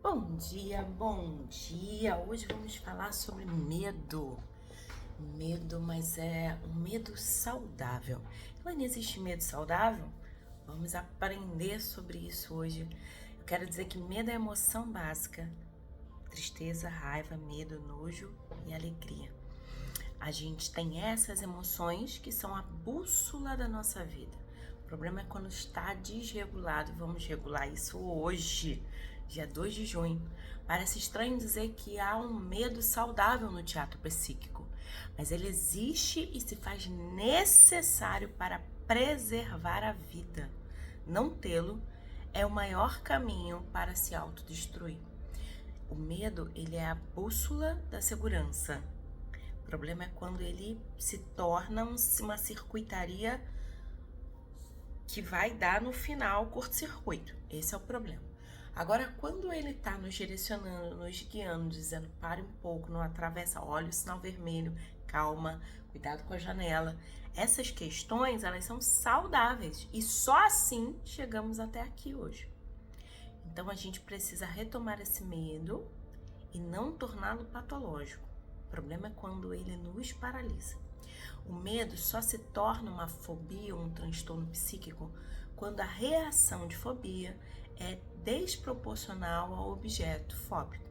Bom dia, bom dia! Hoje vamos falar sobre medo. Medo, mas é um medo saudável. Não existe medo saudável? Vamos aprender sobre isso hoje. Eu quero dizer que medo é emoção básica. Tristeza, raiva, medo, nojo e alegria. A gente tem essas emoções que são a bússola da nossa vida. O problema é quando está desregulado. Vamos regular isso hoje, dia 2 de junho. Parece estranho dizer que há um medo saudável no teatro psíquico, mas ele existe e se faz necessário para preservar a vida. Não tê-lo é o maior caminho para se autodestruir. O medo, ele é a bússola da segurança. O problema é quando ele se torna uma circuitaria que vai dar no final curto-circuito. Esse é o problema. Agora, quando ele está nos direcionando, nos guiando, dizendo pare um pouco, não atravessa, olha o sinal vermelho, calma, cuidado com a janela. Essas questões, elas são saudáveis e só assim chegamos até aqui hoje. Então a gente precisa retomar esse medo e não torná-lo patológico. O problema é quando ele nos paralisa. O medo só se torna uma fobia, um transtorno psíquico, quando a reação de fobia é desproporcional ao objeto fóbico.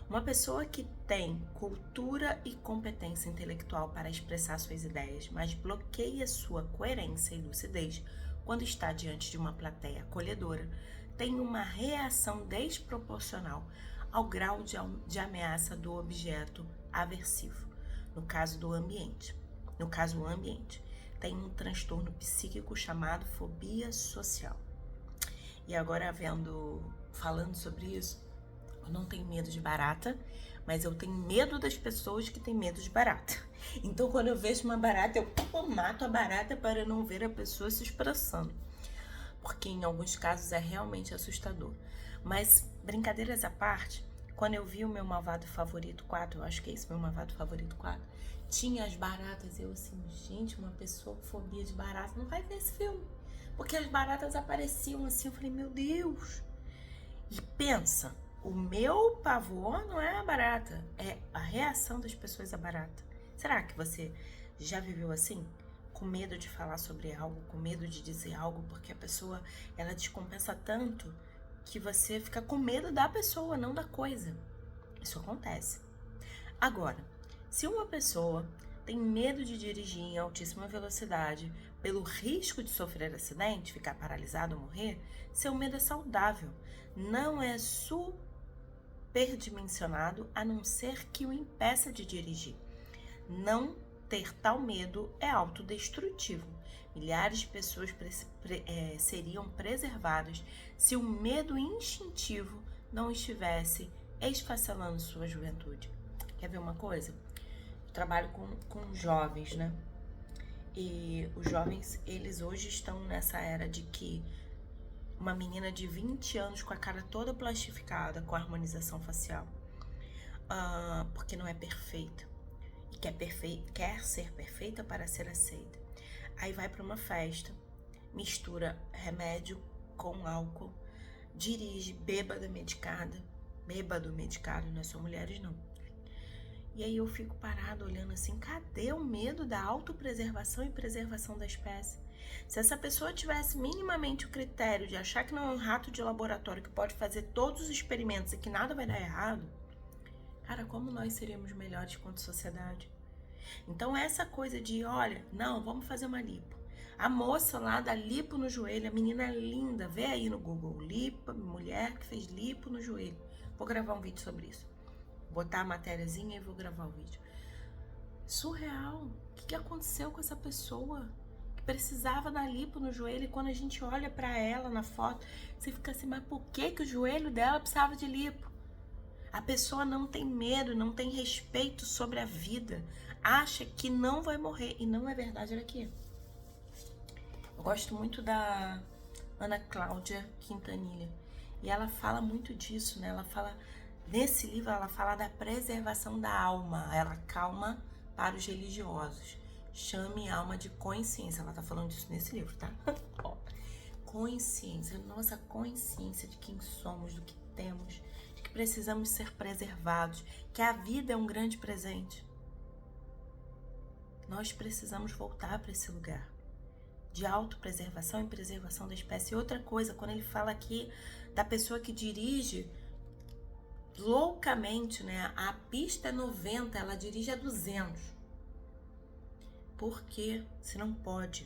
Uma pessoa que tem cultura e competência intelectual para expressar suas ideias, mas bloqueia sua coerência e lucidez quando está diante de uma plateia acolhedora, tem uma reação desproporcional ao grau de ameaça do objeto aversivo, no caso do ambiente. No caso, o ambiente tem um transtorno psíquico chamado fobia social. E agora, falando sobre isso, eu não tenho medo de barata, mas eu tenho medo das pessoas que têm medo de barata. Então, quando eu vejo uma barata, eu mato a barata para não ver a pessoa se expressando. Porque em alguns casos é realmente assustador. Mas, brincadeiras à parte, quando eu vi o meu Malvado Favorito 4, eu acho que é esse meu Malvado Favorito 4, tinha as baratas, eu assim, gente, uma pessoa com fobia de barata não vai ver esse filme. Porque as baratas apareciam assim, eu falei, meu Deus. E pensa, o meu pavor não é a barata, é a reação das pessoas à barata. Será que você já viveu assim? Com medo de falar sobre algo, com medo de dizer algo, porque a pessoa, ela descompensa tanto que você fica com medo da pessoa, não da coisa. Isso acontece. Agora, se uma pessoa tem medo de dirigir em altíssima velocidade pelo risco de sofrer acidente, ficar paralisado ou morrer, seu medo é saudável. Não é superdimensionado a não ser que o impeça de dirigir. Não ter tal medo é autodestrutivo. Milhares de pessoas seriam preservadas se o medo instintivo não estivesse esfacelando sua juventude. Quer ver uma coisa? Eu trabalho com jovens, né? E os jovens, eles hoje estão nessa era de que uma menina de 20 anos com a cara toda plastificada, com harmonização facial, porque não é perfeita. E quer ser perfeita para ser aceita. Aí vai para uma festa, mistura remédio com álcool, dirige bêbado medicado, não é só mulheres não. E aí eu fico parado olhando assim, cadê o medo da autopreservação e preservação da espécie? Se essa pessoa tivesse minimamente o critério de achar que não é um rato de laboratório que pode fazer todos os experimentos e que nada vai dar errado, cara, como nós seríamos melhores quanto sociedade? Então essa coisa de, olha, não, vamos fazer uma lipo. A moça lá dá lipo no joelho, a menina linda, vê aí no Google, lipo, mulher que fez lipo no joelho. Vou gravar um vídeo sobre isso. Vou botar a matériazinha e vou gravar o vídeo. Surreal. O que aconteceu com essa pessoa que precisava da lipo no joelho? E quando a gente olha pra ela na foto, você fica assim, mas por que o joelho dela precisava de lipo? A pessoa não tem medo, não tem respeito sobre a vida, acha que não vai morrer, e não é verdade. Olha aqui. Eu gosto muito da Ana Cláudia Quintanilha, e ela fala muito disso, né? Nesse livro, ela fala da preservação da alma, ela calma para os religiosos. Chame alma de consciência, ela tá falando disso nesse livro, tá? Consciência, nossa consciência de quem somos, do que temos, de precisamos ser preservados, que a vida é um grande presente. Nós precisamos voltar para esse lugar de autopreservação e preservação da espécie. E outra coisa, quando ele fala aqui da pessoa que dirige loucamente, né? A pista é 90, ela dirige a 200. Por quê? Se não pode.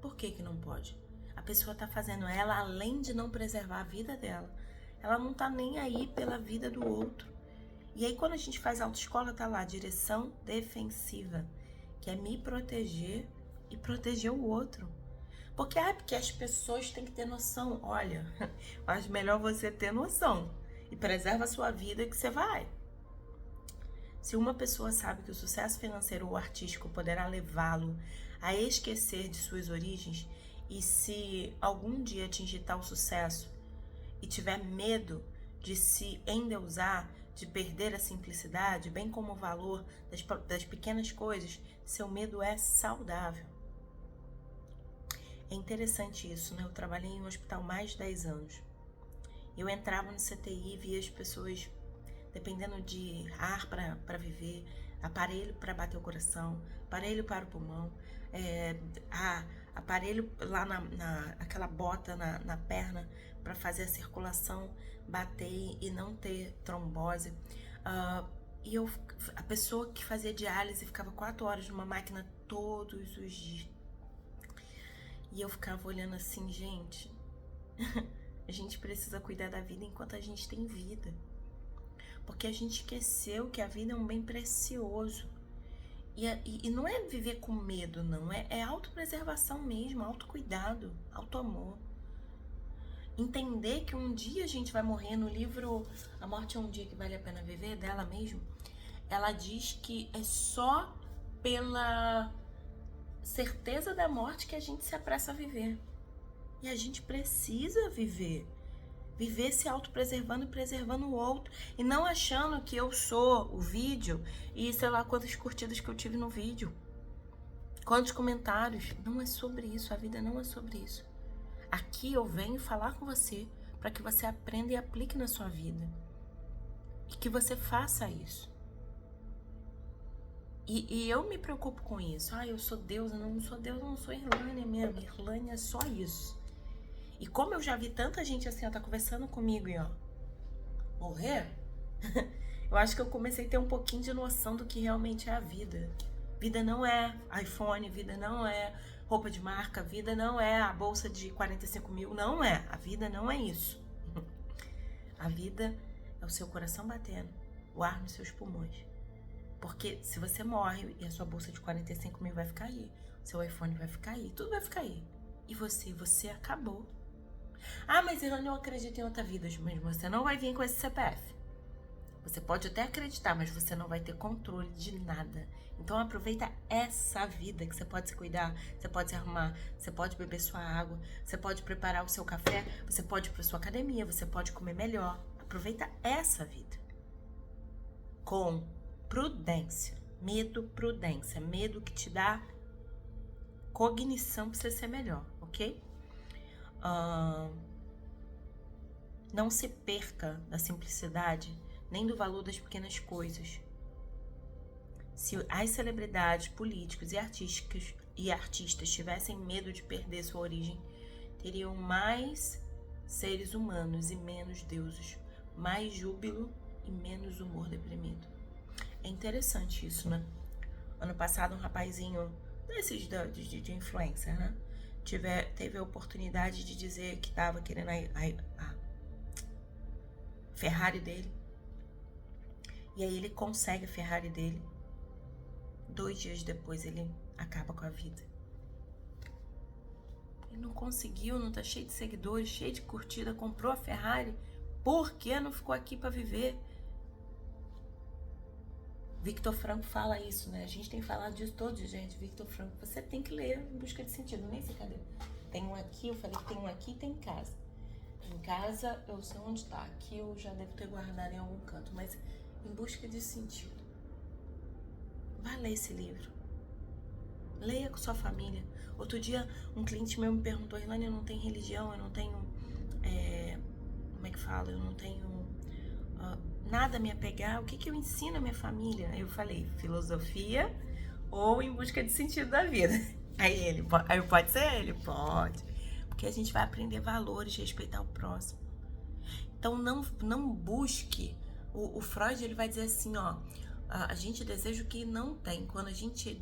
Por que que não pode? A pessoa tá fazendo ela, além de não preservar a vida dela, ela não tá nem aí pela vida do outro. E aí quando a gente faz autoescola, tá lá, direção defensiva, que é me proteger e proteger o outro. Porque as pessoas têm que ter noção. Olha, eu acho melhor você ter noção e preserva a sua vida que você vai. Se uma pessoa sabe que o sucesso financeiro ou artístico poderá levá-lo a esquecer de suas origens, e se algum dia atingir tal sucesso e tiver medo de se endeusar, de perder a simplicidade, bem como o valor das pequenas coisas, seu medo é saudável. É interessante isso, né? Eu trabalhei em um hospital mais de 10 anos. Eu entrava no CTI e via as pessoas dependendo de ar para viver, aparelho para bater o coração, aparelho para o pulmão, aparelho lá aquela bota na perna para fazer a circulação bater e não ter trombose. E a pessoa que fazia diálise ficava 4 horas numa máquina todos os dias. E eu ficava olhando assim, gente, a gente precisa cuidar da vida enquanto a gente tem vida. Porque a gente esqueceu que a vida é um bem precioso. E não é viver com medo, não. É autopreservação mesmo, autocuidado, autoamor. Entender que um dia a gente vai morrer. No livro A Morte é um Dia que Vale a Pena Viver, dela mesmo, ela diz que é só pela certeza da morte que a gente se apressa a viver. E a gente precisa viver. Viver se autopreservando e preservando o outro. E não achando que eu sou o vídeo e sei lá quantas curtidas que eu tive no vídeo. Quantos comentários. Não é sobre isso. A vida não é sobre isso. Aqui eu venho falar com você para que você aprenda e aplique na sua vida. E que você faça isso. E eu me preocupo com isso. Eu sou deusa. Não sou deusa, não sou Irlânia mesmo. Irlânia é só isso. E como eu já vi tanta gente assim, ó, tá conversando comigo e ó, morrer, eu acho que eu comecei a ter um pouquinho de noção do que realmente é a vida. Vida não é iPhone, vida não é roupa de marca, vida não é a bolsa de 45 mil, não é. A vida não é isso. A vida é o seu coração batendo, o ar nos seus pulmões. Porque se você morre e a sua bolsa de 45 mil vai ficar aí, seu iPhone vai ficar aí, tudo vai ficar aí. E você acabou. Mas eu não acredito em outra vida, mas você não vai vir com esse CPF. Você pode até acreditar, mas você não vai ter controle de nada. Então aproveita essa vida que você pode se cuidar, você pode se arrumar, você pode beber sua água, você pode preparar o seu café, você pode ir para sua academia, você pode comer melhor. Aproveita essa vida. Com prudência. Prudência. Medo que te dá cognição para você ser melhor, ok? Não se perca da simplicidade nem do valor das pequenas coisas. Se as celebridades, políticos e artistas tivessem medo de perder sua origem, teriam mais seres humanos e menos deuses, mais júbilo e menos humor deprimido. É interessante isso, né? Ano passado um rapazinho desses de influencer, né? Teve a oportunidade de dizer que estava querendo a Ferrari dele. E aí ele consegue a Ferrari dele. 2 dias depois ele acaba com a vida. Ele não conseguiu, não tá cheio de seguidores, cheio de curtida, comprou a Ferrari. Por que não ficou aqui para viver? Victor Frankl fala isso, né? A gente tem falado disso todos, gente. Victor Frankl, você tem que ler Em Busca de Sentido. Nem sei cadê. Tem um aqui, eu falei que tem um aqui e tem em casa. Em casa eu sei onde tá. Aqui eu já devo ter guardado em algum canto. Mas Em Busca de Sentido. Vai ler esse livro. Leia com sua família. Outro dia um cliente meu me perguntou: Irlânia, eu não tenho religião, eu não tenho... como é que fala? Eu não tenho nada a me apegar. O que eu ensino à minha família? Aí eu falei, filosofia ou Em Busca de Sentido da Vida. Aí pode ser ele? Pode. Porque a gente vai aprender valores, respeitar o próximo. Então não busque. O Freud, ele vai dizer assim, ó, a gente deseja o que não tem. Quando a gente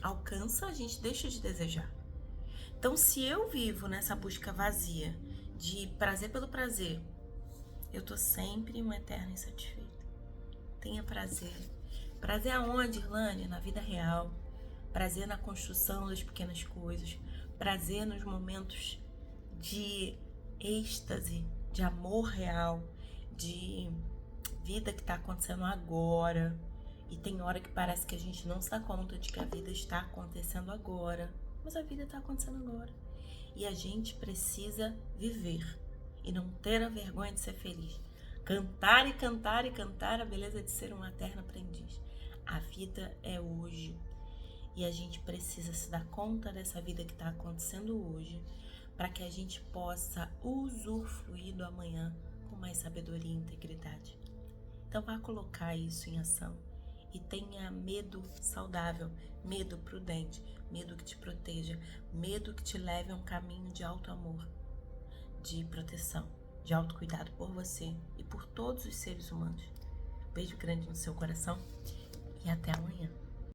alcança, a gente deixa de desejar. Então, se eu vivo nessa busca vazia de prazer pelo prazer, eu tô sempre um eterno insatisfeito. Tenha prazer. Prazer aonde, Irlane? Na vida real. Prazer na construção das pequenas coisas. Prazer nos momentos de êxtase, de amor real, de vida que está acontecendo agora. E tem hora que parece que a gente não se dá conta de que a vida está acontecendo agora. Mas a vida está acontecendo agora. E a gente precisa viver e não ter a vergonha de ser feliz. Cantar e cantar e cantar a beleza de ser um eterno aprendiz. A vida é hoje. E a gente precisa se dar conta dessa vida que está acontecendo hoje para que a gente possa usufruir do amanhã com mais sabedoria e integridade. Então vá colocar isso em ação e tenha medo saudável, medo prudente, medo que te proteja, medo que te leve a um caminho de alto amor, de proteção, de autocuidado por você e por todos os seres humanos. Beijo grande no seu coração e até amanhã.